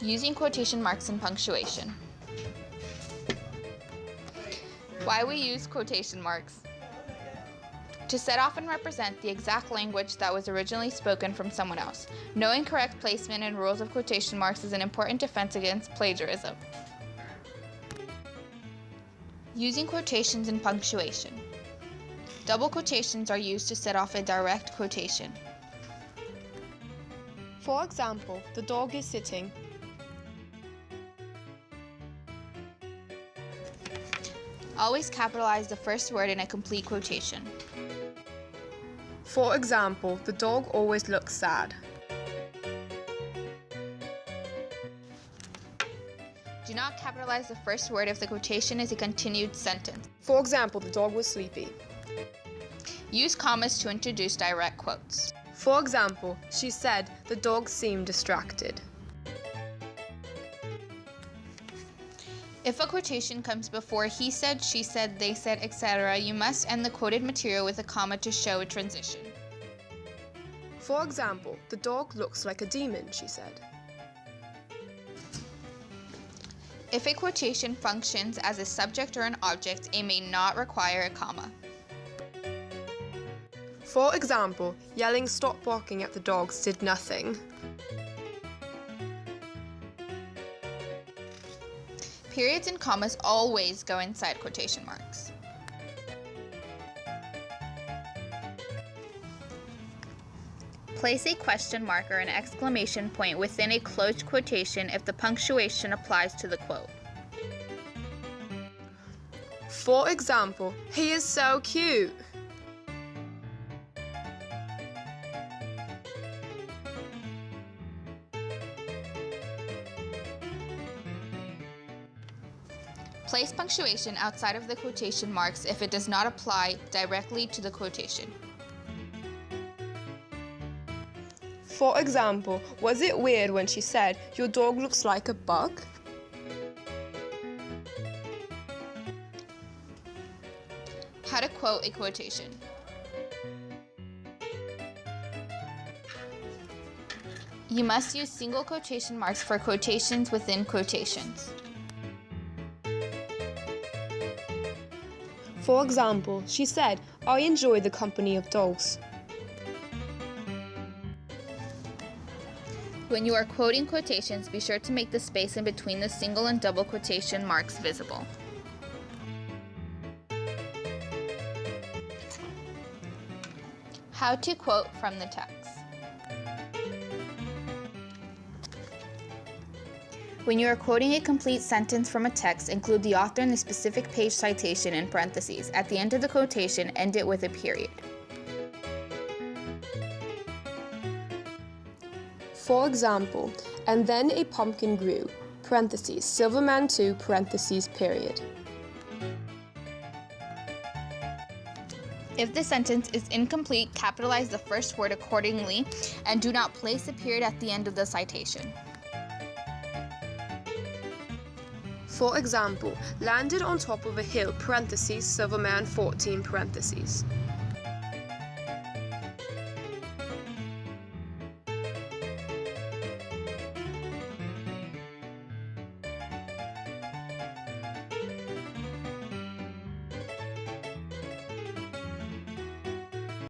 Using quotation marks and punctuation. Why we use quotation marks. To set off and represent the exact language that was originally spoken from someone else. Knowing correct placement and rules of quotation marks is an important defense against plagiarism. Using quotations and punctuation. Double quotations are used to set off a direct quotation. For example, the dog is sitting. Always capitalize the first word in a complete quotation. For example, the dog always looks sad. Do not capitalize the first word if the quotation is a continued sentence. For example, the dog was sleepy. Use commas to introduce direct quotes. For example, she said the dog seemed distracted. If a quotation comes before he said, she said, they said, etc., you must end the quoted material with a comma to show a transition. For example, the dog looks like a demon, she said. If a quotation functions as a subject or an object, it may not require a comma. For example, yelling "stop barking" at the dogs did nothing. Periods and commas always go inside quotation marks. Place a question mark or an exclamation point within a closed quotation if the punctuation applies to the quote. For example, he is so cute. Place punctuation outside of the quotation marks if it does not apply directly to the quotation. For example, was it weird when she said, "Your dog looks like a bug"? How to quote a quotation. You must use single quotation marks for quotations within quotations. For example, she said, "I enjoy the company of dogs." When you are quoting quotations, be sure to make the space in between the single and double quotation marks visible. How to quote from the text. When you are quoting a complete sentence from a text, include the author and the specific page citation in parentheses. At the end of the quotation, end it with a period. For example, "and then a pumpkin grew," parentheses, Silverman 2, parentheses, period. If the sentence is incomplete, capitalize the first word accordingly and do not place a period at the end of the citation. For example, landed on top of a hill, parentheses, Silverman 14, parentheses.